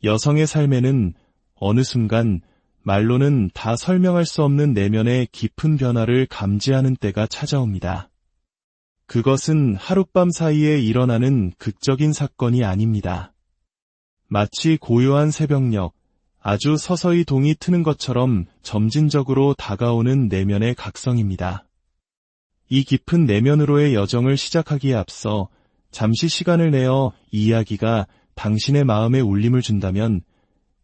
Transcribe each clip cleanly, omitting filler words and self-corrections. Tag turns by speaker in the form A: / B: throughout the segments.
A: 여성의 삶에는 어느 순간 말로는 다 설명할 수 없는 내면의 깊은 변화를 감지하는 때가 찾아옵니다. 그것은 하룻밤 사이에 일어나는 극적인 사건이 아닙니다. 마치 고요한 새벽녘, 아주 서서히 동이 트는 것처럼 점진적으로 다가오는 내면의 각성입니다. 이 깊은 내면으로의 여정을 시작하기에 앞서 잠시 시간을 내어 이 이야기가 당신의 마음에 울림을 준다면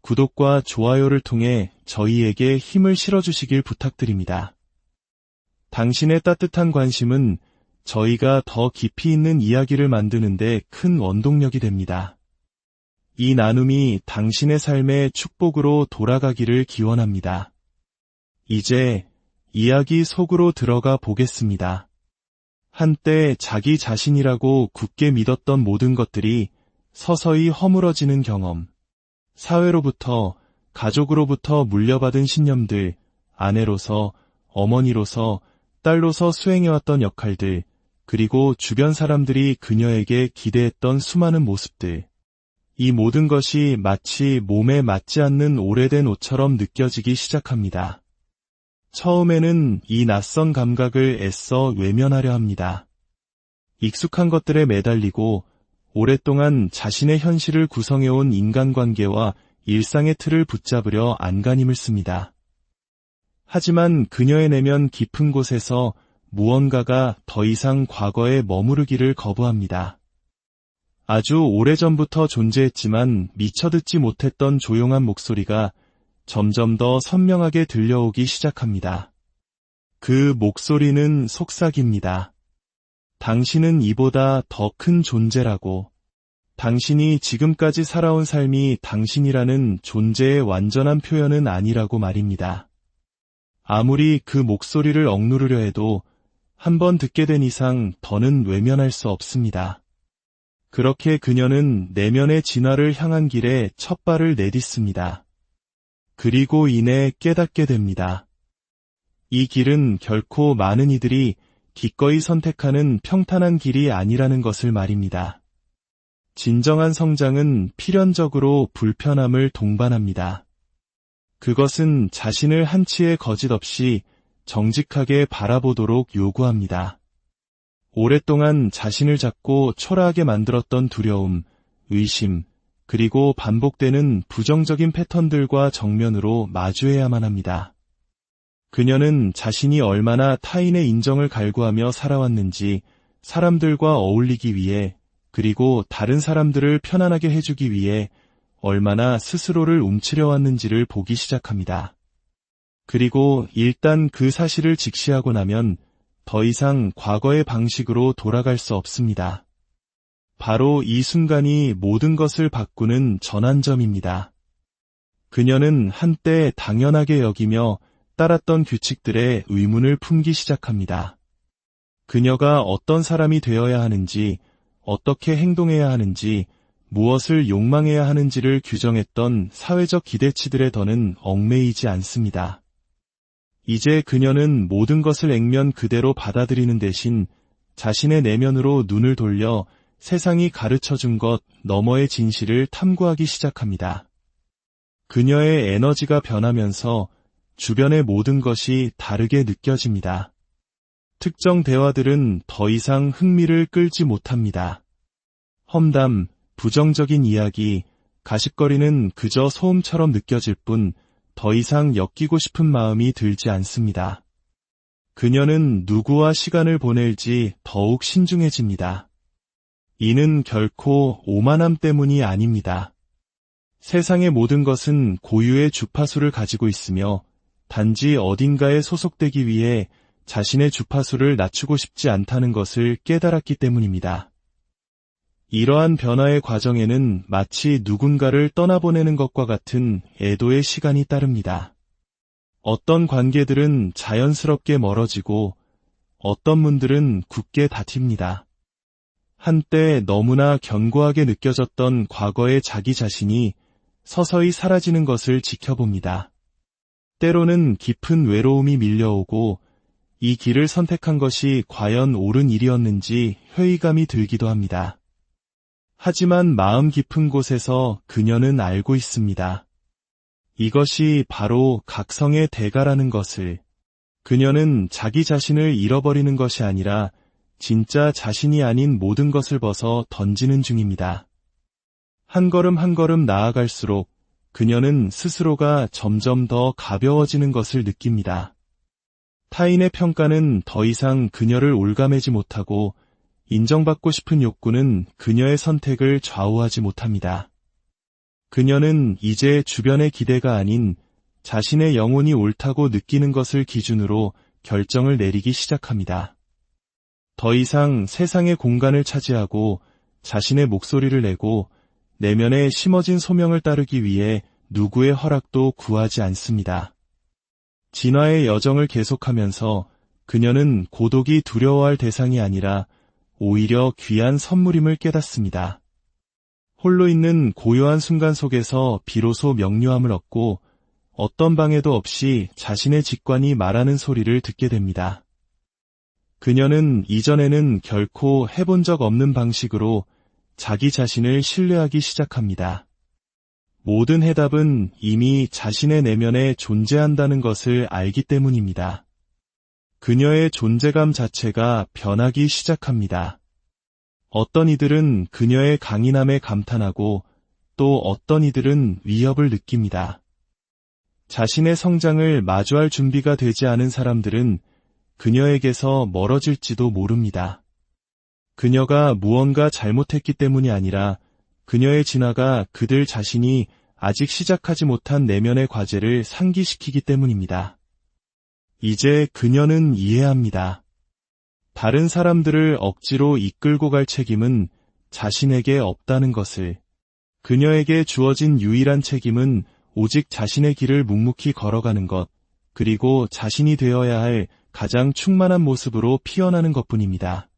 A: 구독과 좋아요를 통해 저희에게 힘을 실어주시길 부탁드립니다. 당신의 따뜻한 관심은 저희가 더 깊이 있는 이야기를 만드는 데 큰 원동력이 됩니다. 이 나눔이 당신의 삶의 축복으로 돌아가기를 기원합니다. 이제 이야기 속으로 들어가 보겠습니다. 한때 자기 자신이라고 굳게 믿었던 모든 것들이 서서히 허물어지는 경험, 사회로부터, 가족으로부터 물려받은 신념들, 아내로서, 어머니로서, 딸로서 수행해왔던 역할들, 그리고 주변 사람들이 그녀에게 기대했던 수많은 모습들. 이 모든 것이 마치 몸에 맞지 않는 오래된 옷처럼 느껴지기 시작합니다. 처음에는 이 낯선 감각을 애써 외면하려 합니다. 익숙한 것들에 매달리고 오랫동안 자신의 현실을 구성해온 인간관계와 일상의 틀을 붙잡으려 안간힘을 씁니다. 하지만 그녀의 내면 깊은 곳에서 무언가가 더 이상 과거에 머무르기를 거부합니다. 아주 오래전부터 존재했지만 미처 듣지 못했던 조용한 목소리가 점점 더 선명하게 들려오기 시작합니다. 그 목소리는 속삭입니다. 당신은 이보다 더 큰 존재라고. 당신이 지금까지 살아온 삶이 당신이라는 존재의 완전한 표현은 아니라고 말입니다. 아무리 그 목소리를 억누르려 해도 한 번 듣게 된 이상 더는 외면할 수 없습니다. 그렇게 그녀는 내면의 진화를 향한 길에 첫 발을 내딛습니다. 그리고 이내 깨닫게 됩니다. 이 길은 결코 많은 이들이 기꺼이 선택하는 평탄한 길이 아니라는 것을 말입니다. 진정한 성장은 필연적으로 불편함을 동반합니다. 그것은 자신을 한치의 거짓 없이 정직하게 바라보도록 요구합니다. 오랫동안 자신을 잡고 초라하게 만들었던 두려움, 의심, 그리고 반복되는 부정적인 패턴들과 정면으로 마주해야만 합니다. 그녀는 자신이 얼마나 타인의 인정을 갈구하며 살아왔는지 사람들과 어울리기 위해 그리고 다른 사람들을 편안하게 해주기 위해 얼마나 스스로를 움츠려 왔는지를 보기 시작합니다. 그리고 일단 그 사실을 직시하고 나면 더 이상 과거의 방식으로 돌아갈 수 없습니다. 바로 이 순간이 모든 것을 바꾸는 전환점입니다. 그녀는 한때 당연하게 여기며 따랐던 규칙들의 의문을 품기 시작합니다. 그녀가 어떤 사람이 되어야 하는지, 어떻게 행동해야 하는지, 무엇을 욕망해야 하는지를 규정했던 사회적 기대치들에 더는 얽매이지 않습니다. 이제 그녀는 모든 것을 액면 그대로 받아들이는 대신 자신의 내면으로 눈을 돌려 세상이 가르쳐준 것 너머의 진실을 탐구하기 시작합니다. 그녀의 에너지가 변하면서 주변의 모든 것이 다르게 느껴집니다. 특정 대화들은 더 이상 흥미를 끌지 못합니다. 험담, 부정적인 이야기, 가십거리는 그저 소음처럼 느껴질 뿐 더 이상 엮이고 싶은 마음이 들지 않습니다. 그녀는 누구와 시간을 보낼지 더욱 신중해집니다. 이는 결코 오만함 때문이 아닙니다. 세상의 모든 것은 고유의 주파수를 가지고 있으며 단지 어딘가에 소속되기 위해 자신의 주파수를 낮추고 싶지 않다는 것을 깨달았기 때문입니다. 이러한 변화의 과정에는 마치 누군가를 떠나보내는 것과 같은 애도의 시간이 따릅니다. 어떤 관계들은 자연스럽게 멀어지고 어떤 분들은 굳게 다튑니다. 한때 너무나 견고하게 느껴졌던 과거의 자기 자신이 서서히 사라지는 것을 지켜봅니다. 때로는 깊은 외로움이 밀려오고 이 길을 선택한 것이 과연 옳은 일이었는지 회의감이 들기도 합니다. 하지만 마음 깊은 곳에서 그녀는 알고 있습니다. 이것이 바로 각성의 대가라는 것을. 그녀는 자기 자신을 잃어버리는 것이 아니라 진짜 자신이 아닌 모든 것을 벗어 던지는 중입니다. 한 걸음 한 걸음 나아갈수록 그녀는 스스로가 점점 더 가벼워지는 것을 느낍니다. 타인의 평가는 더 이상 그녀를 올가매지 못하고 인정받고 싶은 욕구는 그녀의 선택을 좌우하지 못합니다. 그녀는 이제 주변의 기대가 아닌 자신의 영혼이 옳다고 느끼는 것을 기준으로 결정을 내리기 시작합니다. 더 이상 세상의 공간을 차지하고 자신의 목소리를 내고 내면에 심어진 소명을 따르기 위해 누구의 허락도 구하지 않습니다. 진화의 여정을 계속하면서 그녀는 고독이 두려워할 대상이 아니라 오히려 귀한 선물임을 깨닫습니다. 홀로 있는 고요한 순간 속에서 비로소 명료함을 얻고 어떤 방해도 없이 자신의 직관이 말하는 소리를 듣게 됩니다. 그녀는 이전에는 결코 해본 적 없는 방식으로 자기 자신을 신뢰하기 시작합니다. 모든 해답은 이미 자신의 내면에 존재한다는 것을 알기 때문입니다. 그녀의 존재감 자체가 변하기 시작합니다. 어떤 이들은 그녀의 강인함에 감탄하고 또 어떤 이들은 위협을 느낍니다. 자신의 성장을 마주할 준비가 되지 않은 사람들은 그녀에게서 멀어질지도 모릅니다. 그녀가 무언가 잘못했기 때문이 아니라 그녀의 진화가 그들 자신이 아직 시작하지 못한 내면의 과제를 상기시키기 때문입니다. 이제 그녀는 이해합니다. 다른 사람들을 억지로 이끌고 갈 책임은 자신에게 없다는 것을. 그녀에게 주어진 유일한 책임은 오직 자신의 길을 묵묵히 걸어가는 것, 그리고 자신이 되어야 할 가장 충만한 모습으로 피어나는 것뿐입니다.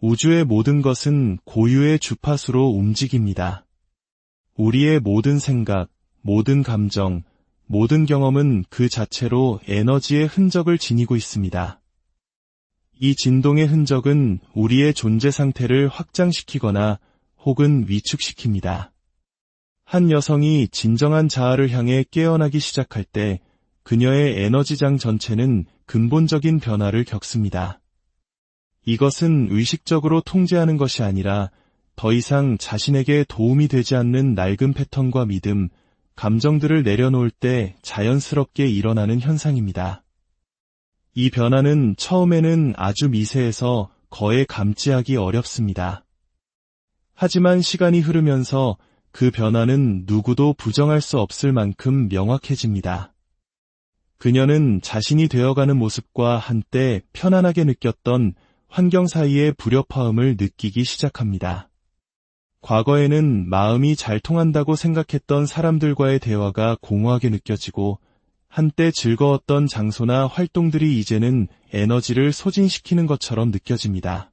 A: 우주의 모든 것은 고유의 주파수로 움직입니다. 우리의 모든 생각, 모든 감정, 모든 경험은 그 자체로 에너지의 흔적을 지니고 있습니다. 이 진동의 흔적은 우리의 존재 상태를 확장시키거나 혹은 위축시킵니다. 한 여성이 진정한 자아를 향해 깨어나기 시작할 때 그녀의 에너지장 전체는 근본적인 변화를 겪습니다. 이것은 의식적으로 통제하는 것이 아니라 더 이상 자신에게 도움이 되지 않는 낡은 패턴과 믿음, 감정들을 내려놓을 때 자연스럽게 일어나는 현상입니다. 이 변화는 처음에는 아주 미세해서 거의 감지하기 어렵습니다. 하지만 시간이 흐르면서 그 변화는 누구도 부정할 수 없을 만큼 명확해집니다. 그녀는 자신이 되어가는 모습과 한때 편안하게 느꼈던 환경 사이의 불협화음을 느끼기 시작합니다. 과거에는 마음이 잘 통한다고 생각했던 사람들과의 대화가 공허하게 느껴지고 한때 즐거웠던 장소나 활동들이 이제는 에너지를 소진시키는 것처럼 느껴집니다.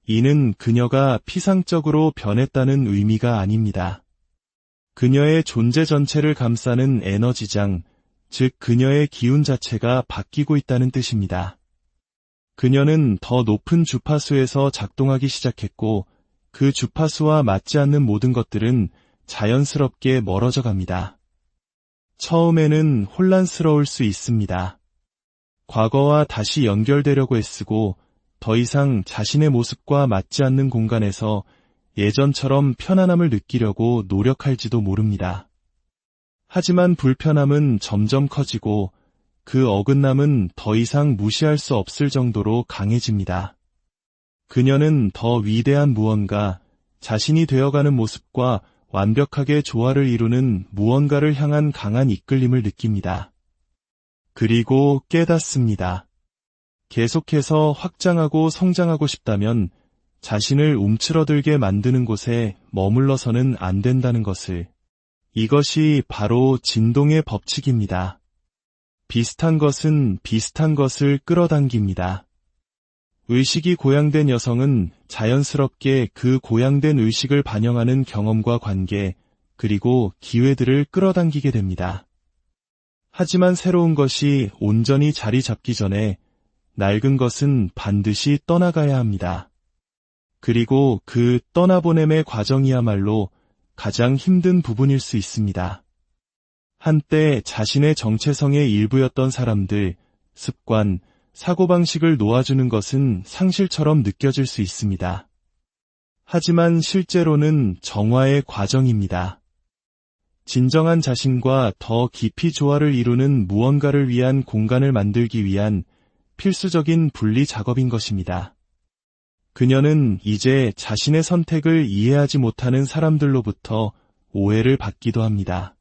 A: 이는 그녀가 피상적으로 변했다는 의미가 아닙니다. 그녀의 존재 전체를 감싸는 에너지장, 즉 그녀의 기운 자체가 바뀌고 있다는 뜻입니다. 그녀는 더 높은 주파수에서 작동하기 시작했고 그 주파수와 맞지 않는 모든 것들은 자연스럽게 멀어져 갑니다. 처음에는 혼란스러울 수 있습니다. 과거와 다시 연결되려고 애쓰고 더 이상 자신의 모습과 맞지 않는 공간에서 예전처럼 편안함을 느끼려고 노력할지도 모릅니다. 하지만 불편함은 점점 커지고 그 어긋남은 더 이상 무시할 수 없을 정도로 강해집니다. 그녀는 더 위대한 무언가, 자신이 되어가는 모습과 완벽하게 조화를 이루는 무언가를 향한 강한 이끌림을 느낍니다. 그리고 깨닫습니다. 계속해서 확장하고 성장하고 싶다면 자신을 움츠러들게 만드는 곳에 머물러서는 안 된다는 것을. 이것이 바로 진동의 법칙입니다. 비슷한 것은 비슷한 것을 끌어당깁니다. 의식이 고양된 여성은 자연스럽게 그 고양된 의식을 반영하는 경험과 관계, 그리고 기회들을 끌어당기게 됩니다. 하지만 새로운 것이 온전히 자리 잡기 전에 낡은 것은 반드시 떠나가야 합니다. 그리고 그 떠나보냄의 과정이야말로 가장 힘든 부분일 수 있습니다. 한때 자신의 정체성의 일부였던 사람들, 습관, 사고방식을 놓아주는 것은 상실처럼 느껴질 수 있습니다. 하지만 실제로는 정화의 과정입니다. 진정한 자신과 더 깊이 조화를 이루는 무언가를 위한 공간을 만들기 위한 필수적인 분리 작업인 것입니다. 그녀는 이제 자신의 선택을 이해하지 못하는 사람들로부터 오해를 받기도 합니다.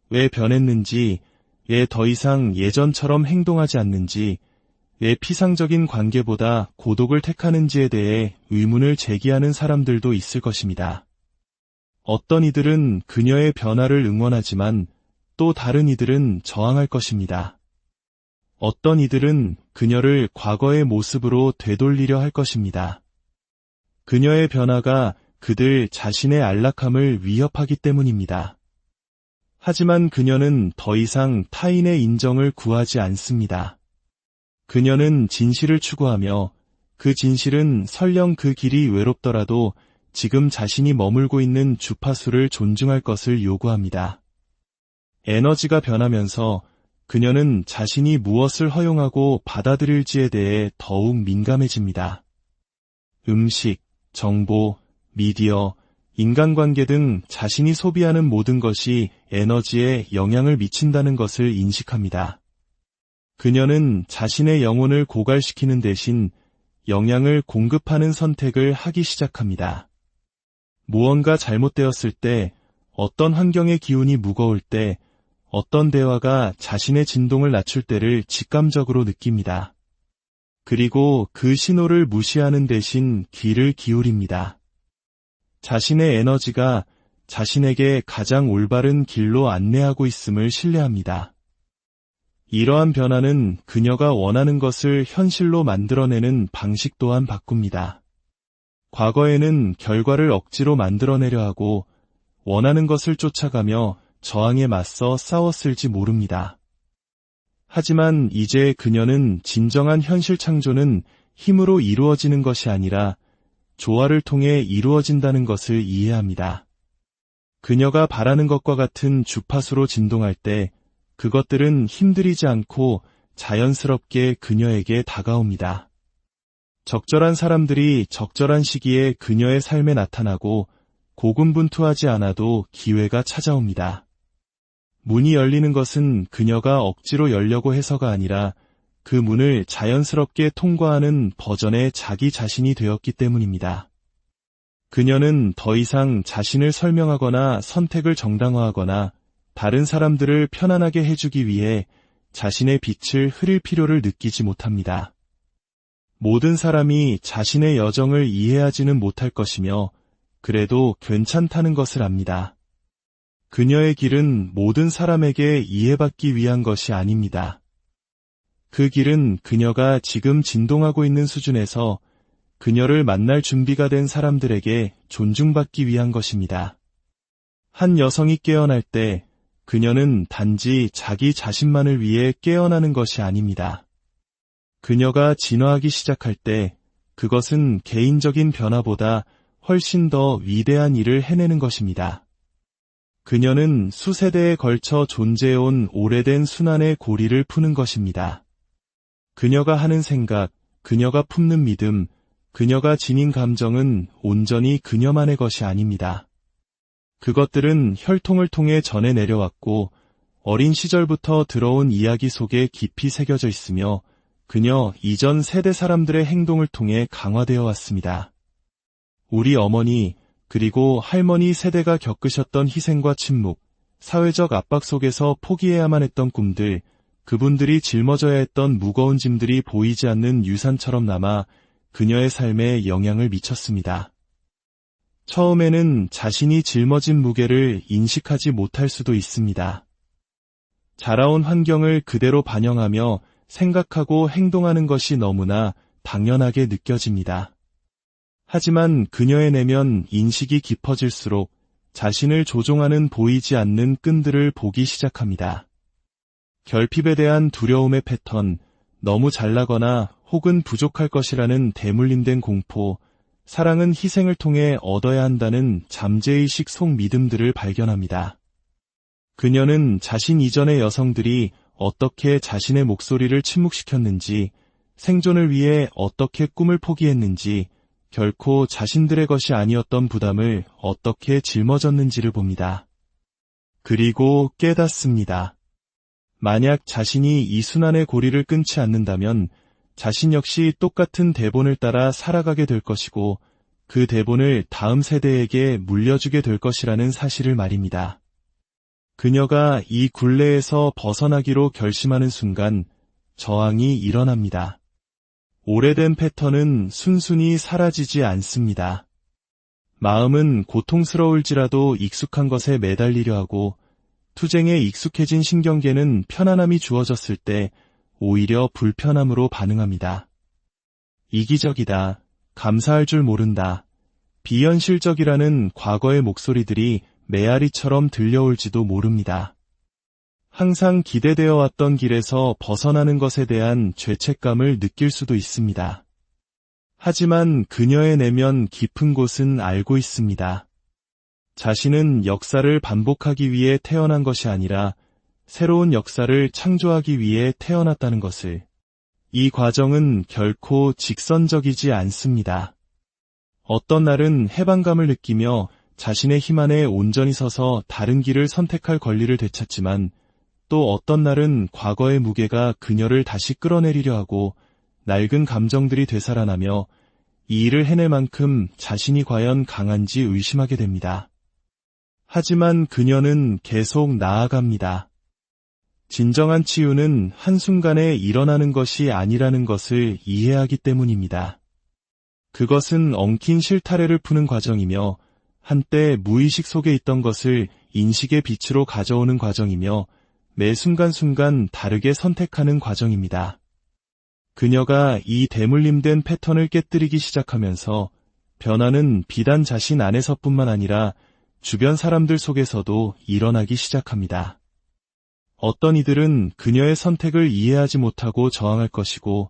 A: 왜 변했는지, 왜 더 이상 예전처럼 행동하지 않는지, 왜 피상적인 관계보다 고독을 택하는지에 대해 의문을 제기하는 사람들도 있을 것입니다. 어떤 이들은 그녀의 변화를 응원하지만 또 다른 이들은 저항할 것입니다. 어떤 이들은 그녀를 과거의 모습으로 되돌리려 할 것입니다. 그녀의 변화가 그들 자신의 안락함을 위협하기 때문입니다. 하지만 그녀는 더 이상 타인의 인정을 구하지 않습니다. 그녀는 진실을 추구하며 그 진실은 설령 그 길이 외롭더라도 지금 자신이 머물고 있는 주파수를 존중할 것을 요구합니다. 에너지가 변하면서 그녀는 자신이 무엇을 허용하고 받아들일지에 대해 더욱 민감해집니다. 음식, 정보, 미디어, 인간관계 등 자신이 소비하는 모든 것이 에너지에 영향을 미친다는 것을 인식합니다. 그녀는 자신의 영혼을 고갈시키는 대신 영향을 공급하는 선택을 하기 시작합니다. 무언가 잘못되었을 때, 어떤 환경의 기운이 무거울 때, 어떤 대화가 자신의 진동을 낮출 때를 직감적으로 느낍니다. 그리고 그 신호를 무시하는 대신 귀를 기울입니다. 자신의 에너지가 자신에게 가장 올바른 길로 안내하고 있음을 신뢰합니다. 이러한 변화는 그녀가 원하는 것을 현실로 만들어내는 방식 또한 바꿉니다. 과거에는 결과를 억지로 만들어내려 하고 원하는 것을 쫓아가며 저항에 맞서 싸웠을지 모릅니다. 하지만 이제 그녀는 진정한 현실 창조는 힘으로 이루어지는 것이 아니라 조화를 통해 이루어진다는 것을 이해합니다. 그녀가 바라는 것과 같은 주파수로 진동할 때 그것들은 힘들이지 않고 자연스럽게 그녀에게 다가옵니다. 적절한 사람들이 적절한 시기에 그녀의 삶에 나타나고 고군분투하지 않아도 기회가 찾아옵니다. 문이 열리는 것은 그녀가 억지로 열려고 해서가 아니라 그 문을 자연스럽게 통과하는 버전의 자기 자신이 되었기 때문입니다. 그녀는 더 이상 자신을 설명하거나 선택을 정당화하거나 다른 사람들을 편안하게 해주기 위해 자신의 빛을 흐릴 필요를 느끼지 못합니다. 모든 사람이 자신의 여정을 이해하지는 못할 것이며 그래도 괜찮다는 것을 압니다. 그녀의 길은 모든 사람에게 이해받기 위한 것이 아닙니다. 그 길은 그녀가 지금 진동하고 있는 수준에서 그녀를 만날 준비가 된 사람들에게 존중받기 위한 것입니다. 한 여성이 깨어날 때 그녀는 단지 자기 자신만을 위해 깨어나는 것이 아닙니다. 그녀가 진화하기 시작할 때 그것은 개인적인 변화보다 훨씬 더 위대한 일을 해내는 것입니다. 그녀는 수세대에 걸쳐 존재해온 오래된 순환의 고리를 푸는 것입니다. 그녀가 하는 생각, 그녀가 품는 믿음, 그녀가 지닌 감정은 온전히 그녀만의 것이 아닙니다. 그것들은 혈통을 통해 전해 내려왔고 어린 시절부터 들어온 이야기 속에 깊이 새겨져 있으며 그녀 이전 세대 사람들의 행동을 통해 강화되어 왔습니다. 우리 어머니 그리고 할머니 세대가 겪으셨던 희생과 침묵, 사회적 압박 속에서 포기해야만 했던 꿈들, 그분들이 짊어져야 했던 무거운 짐들이 보이지 않는 유산처럼 남아 그녀의 삶에 영향을 미쳤습니다. 처음에는 자신이 짊어진 무게를 인식하지 못할 수도 있습니다. 자라온 환경을 그대로 반영하며 생각하고 행동하는 것이 너무나 당연하게 느껴집니다. 하지만 그녀의 내면 인식이 깊어질수록 자신을 조종하는 보이지 않는 끈들을 보기 시작합니다. 결핍에 대한 두려움의 패턴, 너무 잘나거나 혹은 부족할 것이라는 대물림된 공포, 사랑은 희생을 통해 얻어야 한다는 잠재의식 속 믿음들을 발견합니다. 그녀는 자신 이전의 여성들이 어떻게 자신의 목소리를 침묵시켰는지, 생존을 위해 어떻게 꿈을 포기했는지, 결코 자신들의 것이 아니었던 부담을 어떻게 짊어졌는지를 봅니다. 그리고 깨닫습니다. 만약 자신이 이 순환의 고리를 끊지 않는다면 자신 역시 똑같은 대본을 따라 살아가게 될 것이고 그 대본을 다음 세대에게 물려주게 될 것이라는 사실을 말입니다. 그녀가 이 굴레에서 벗어나기로 결심하는 순간 저항이 일어납니다. 오래된 패턴은 순순히 사라지지 않습니다. 마음은 고통스러울지라도 익숙한 것에 매달리려 하고 투쟁에 익숙해진 신경계는 편안함이 주어졌을 때 오히려 불편함으로 반응합니다. 이기적이다, 감사할 줄 모른다, 비현실적이라는 과거의 목소리들이 메아리처럼 들려올지도 모릅니다. 항상 기대되어 왔던 길에서 벗어나는 것에 대한 죄책감을 느낄 수도 있습니다. 하지만 그녀의 내면 깊은 곳은 알고 있습니다. 자신은 역사를 반복하기 위해 태어난 것이 아니라 새로운 역사를 창조하기 위해 태어났다는 것을. 이 과정은 결코 직선적이지 않습니다. 어떤 날은 해방감을 느끼며 자신의 힘 안에 온전히 서서 다른 길을 선택할 권리를 되찾지만 또 어떤 날은 과거의 무게가 그녀를 다시 끌어내리려 하고 낡은 감정들이 되살아나며 이 일을 해낼 만큼 자신이 과연 강한지 의심하게 됩니다. 하지만 그녀는 계속 나아갑니다. 진정한 치유는 한순간에 일어나는 것이 아니라는 것을 이해하기 때문입니다. 그것은 엉킨 실타래를 푸는 과정이며 한때 무의식 속에 있던 것을 인식의 빛으로 가져오는 과정이며 매 순간순간 다르게 선택하는 과정입니다. 그녀가 이 대물림된 패턴을 깨뜨리기 시작하면서 변화는 비단 자신 안에서뿐만 아니라 주변 사람들 속에서도 일어나기 시작합니다. 어떤 이들은 그녀의 선택을 이해하지 못하고 저항할 것이고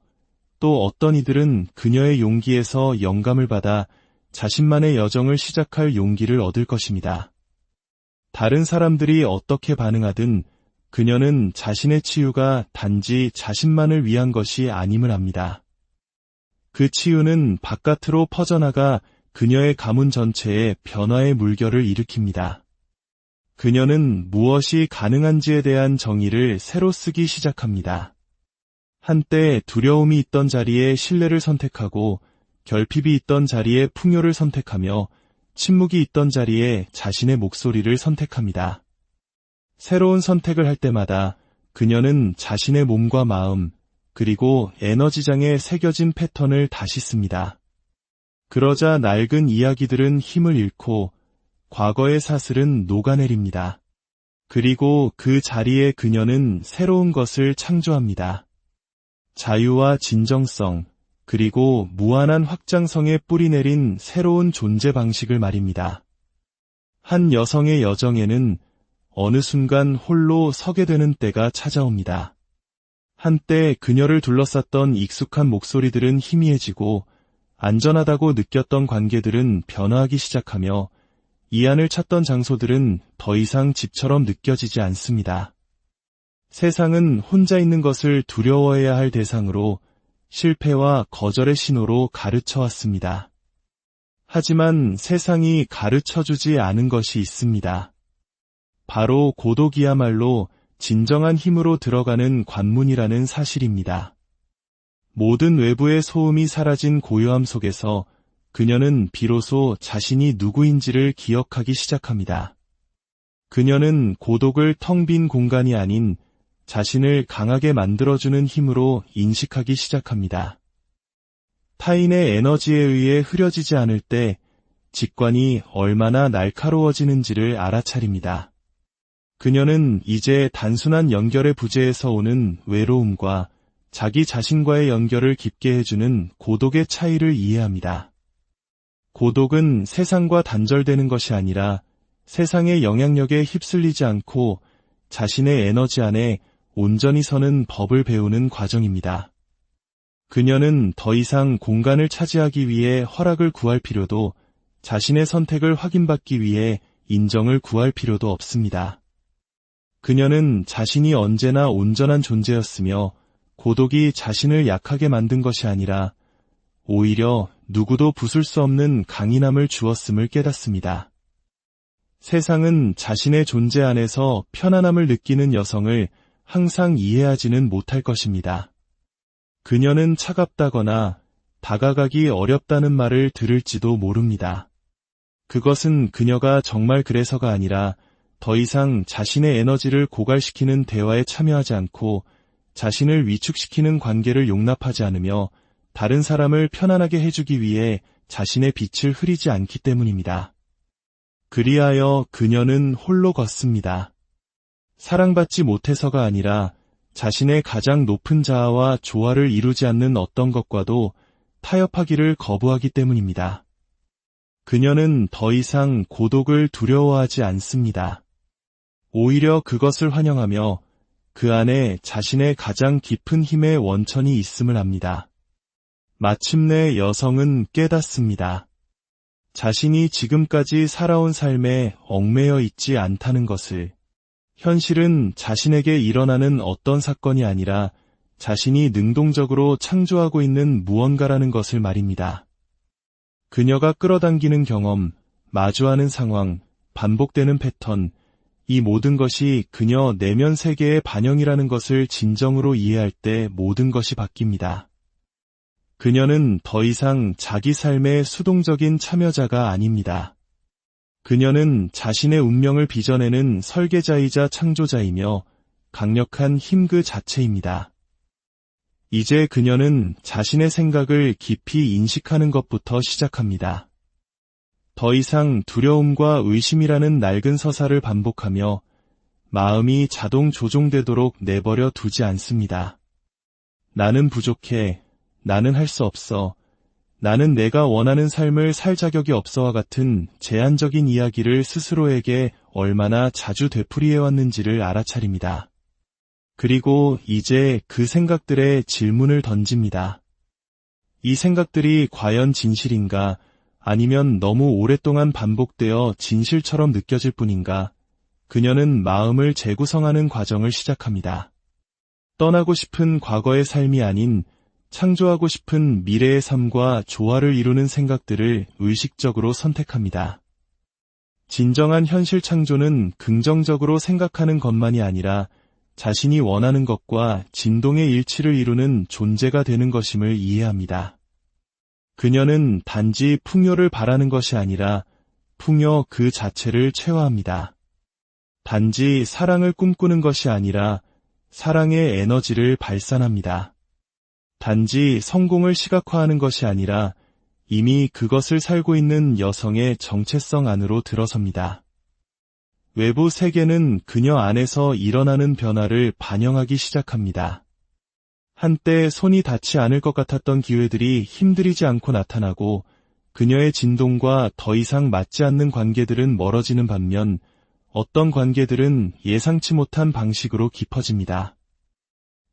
A: 또 어떤 이들은 그녀의 용기에서 영감을 받아 자신만의 여정을 시작할 용기를 얻을 것입니다. 다른 사람들이 어떻게 반응하든 그녀는 자신의 치유가 단지 자신만을 위한 것이 아님을 압니다. 그 치유는 바깥으로 퍼져나가 그녀의 가문 전체에 변화의 물결을 일으킵니다. 그녀는 무엇이 가능한지에 대한 정의를 새로 쓰기 시작합니다. 한때 두려움이 있던 자리에 신뢰를 선택하고 결핍이 있던 자리에 풍요를 선택하며 침묵이 있던 자리에 자신의 목소리를 선택합니다. 새로운 선택을 할 때마다 그녀는 자신의 몸과 마음 그리고 에너지장에 새겨진 패턴을 다시 씁니다. 그러자 낡은 이야기들은 힘을 잃고 과거의 사슬은 녹아내립니다. 그리고 그 자리에 그녀는 새로운 것을 창조합니다. 자유와 진정성, 그리고 무한한 확장성에 뿌리내린 새로운 존재 방식을 말입니다. 한 여성의 여정에는 어느 순간 홀로 서게 되는 때가 찾아옵니다. 한때 그녀를 둘러쌌던 익숙한 목소리들은 희미해지고 안전하다고 느꼈던 관계들은 변화하기 시작하며 이 안을 찾던 장소들은 더 이상 집처럼 느껴지지 않습니다. 세상은 혼자 있는 것을 두려워해야 할 대상으로 실패와 거절의 신호로 가르쳐 왔습니다. 하지만 세상이 가르쳐주지 않은 것이 있습니다. 바로 고독이야말로 진정한 힘으로 들어가는 관문이라는 사실입니다. 모든 외부의 소음이 사라진 고요함 속에서 그녀는 비로소 자신이 누구인지를 기억하기 시작합니다. 그녀는 고독을 텅 빈 공간이 아닌 자신을 강하게 만들어주는 힘으로 인식하기 시작합니다. 타인의 에너지에 의해 흐려지지 않을 때 직관이 얼마나 날카로워지는지를 알아차립니다. 그녀는 이제 단순한 연결의 부재에서 오는 외로움과 자기 자신과의 연결을 깊게 해주는 고독의 차이를 이해합니다. 고독은 세상과 단절되는 것이 아니라 세상의 영향력에 휩쓸리지 않고 자신의 에너지 안에 온전히 서는 법을 배우는 과정입니다. 그녀는 더 이상 공간을 차지하기 위해 허락을 구할 필요도, 자신의 선택을 확인받기 위해 인정을 구할 필요도 없습니다. 그녀는 자신이 언제나 온전한 존재였으며 고독이 자신을 약하게 만든 것이 아니라 오히려 누구도 부술 수 없는 강인함을 주었음을 깨닫습니다. 세상은 자신의 존재 안에서 편안함을 느끼는 여성을 항상 이해하지는 못할 것입니다. 그녀는 차갑다거나 다가가기 어렵다는 말을 들을지도 모릅니다. 그것은 그녀가 정말 그래서가 아니라 더 이상 자신의 에너지를 고갈시키는 대화에 참여하지 않고 자신을 위축시키는 관계를 용납하지 않으며 다른 사람을 편안하게 해주기 위해 자신의 빛을 흐리지 않기 때문입니다. 그리하여 그녀는 홀로 걷습니다. 사랑받지 못해서가 아니라 자신의 가장 높은 자아와 조화를 이루지 않는 어떤 것과도 타협하기를 거부하기 때문입니다. 그녀는 더 이상 고독을 두려워하지 않습니다. 오히려 그것을 환영하며 그 안에 자신의 가장 깊은 힘의 원천이 있음을 압니다. 마침내 여성은 깨닫습니다. 자신이 지금까지 살아온 삶에 얽매여 있지 않다는 것을. 현실은 자신에게 일어나는 어떤 사건이 아니라 자신이 능동적으로 창조하고 있는 무언가라는 것을 말입니다. 그녀가 끌어당기는 경험, 마주하는 상황, 반복되는 패턴, 이 모든 것이 그녀 내면 세계의 반영이라는 것을 진정으로 이해할 때 모든 것이 바뀝니다. 그녀는 더 이상 자기 삶의 수동적인 참여자가 아닙니다. 그녀는 자신의 운명을 빚어내는 설계자이자 창조자이며 강력한 힘 그 자체입니다. 이제 그녀는 자신의 생각을 깊이 인식하는 것부터 시작합니다. 더 이상 두려움과 의심이라는 낡은 서사를 반복하며 마음이 자동 조종되도록 내버려 두지 않습니다. 나는 부족해, 나는 할 수 없어, 나는 내가 원하는 삶을 살 자격이 없어와 같은 제한적인 이야기를 스스로에게 얼마나 자주 되풀이해왔는지를 알아차립니다. 그리고 이제 그 생각들에 질문을 던집니다. 이 생각들이 과연 진실인가, 아니면 너무 오랫동안 반복되어 진실처럼 느껴질 뿐인가? 그녀는 마음을 재구성하는 과정을 시작합니다. 떠나고 싶은 과거의 삶이 아닌 창조하고 싶은 미래의 삶과 조화를 이루는 생각들을 의식적으로 선택합니다. 진정한 현실 창조는 긍정적으로 생각하는 것만이 아니라 자신이 원하는 것과 진동의 일치를 이루는 존재가 되는 것임을 이해합니다. 그녀는 단지 풍요를 바라는 것이 아니라 풍요 그 자체를 체화합니다. 단지 사랑을 꿈꾸는 것이 아니라 사랑의 에너지를 발산합니다. 단지 성공을 시각화하는 것이 아니라 이미 그것을 살고 있는 여성의 정체성 안으로 들어섭니다. 외부 세계는 그녀 안에서 일어나는 변화를 반영하기 시작합니다. 한때 손이 닿지 않을 것 같았던 기회들이 힘들이지 않고 나타나고 그녀의 진동과 더 이상 맞지 않는 관계들은 멀어지는 반면 어떤 관계들은 예상치 못한 방식으로 깊어집니다.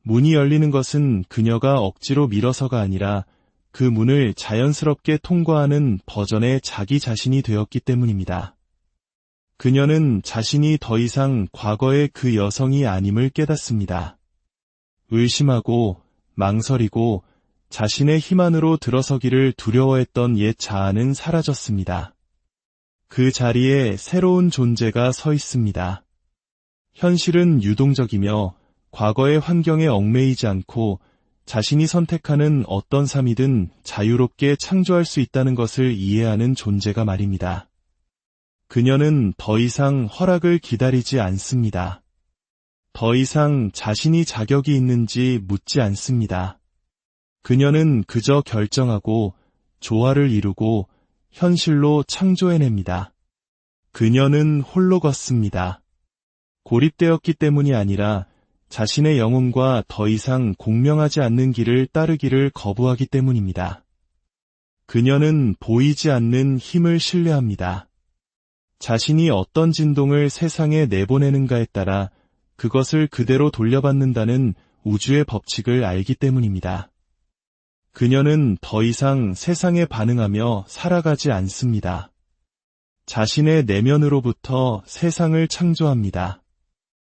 A: 문이 열리는 것은 그녀가 억지로 밀어서가 아니라 그 문을 자연스럽게 통과하는 버전의 자기 자신이 되었기 때문입니다. 그녀는 자신이 더 이상 과거의 그 여성이 아님을 깨닫습니다. 의심하고 망설이고 자신의 힘 안으로 들어서기를 두려워했던 옛 자아는 사라졌습니다. 그 자리에 새로운 존재가 서 있습니다. 현실은 유동적이며 과거의 환경에 얽매이지 않고 자신이 선택하는 어떤 삶이든 자유롭게 창조할 수 있다는 것을 이해하는 존재가 말입니다. 그녀는 더 이상 허락을 기다리지 않습니다. 더 이상 자신이 자격이 있는지 묻지 않습니다. 그녀는 그저 결정하고 조화를 이루고 현실로 창조해냅니다. 그녀는 홀로 걷습니다. 고립되었기 때문이 아니라 자신의 영혼과 더 이상 공명하지 않는 길을 따르기를 거부하기 때문입니다. 그녀는 보이지 않는 힘을 신뢰합니다. 자신이 어떤 진동을 세상에 내보내는가에 따라 그것을 그대로 돌려받는다는 우주의 법칙을 알기 때문입니다. 그녀는 더 이상 세상에 반응하며 살아가지 않습니다. 자신의 내면으로부터 세상을 창조합니다.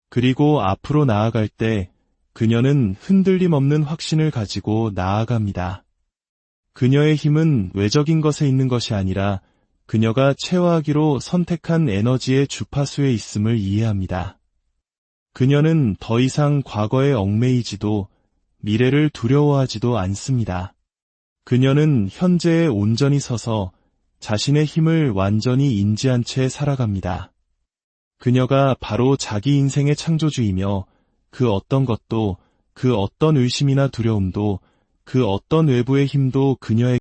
A: 그리고 앞으로 나아갈 때 그녀는 흔들림 없는 확신을 가지고 나아갑니다. 그녀의 힘은 외적인 것에 있는 것이 아니라 그녀가 체화하기로 선택한 에너지의 주파수에 있음을 이해합니다. 그녀는 더 이상 과거에 얽매이지도 미래를 두려워하지도 않습니다. 그녀는 현재에 온전히 서서 자신의 힘을 완전히 인지한 채 살아갑니다. 그녀가 바로 자기 인생의 창조주이며 그 어떤 것도, 그 어떤 의심이나 두려움도, 그 어떤 외부의 힘도 그녀의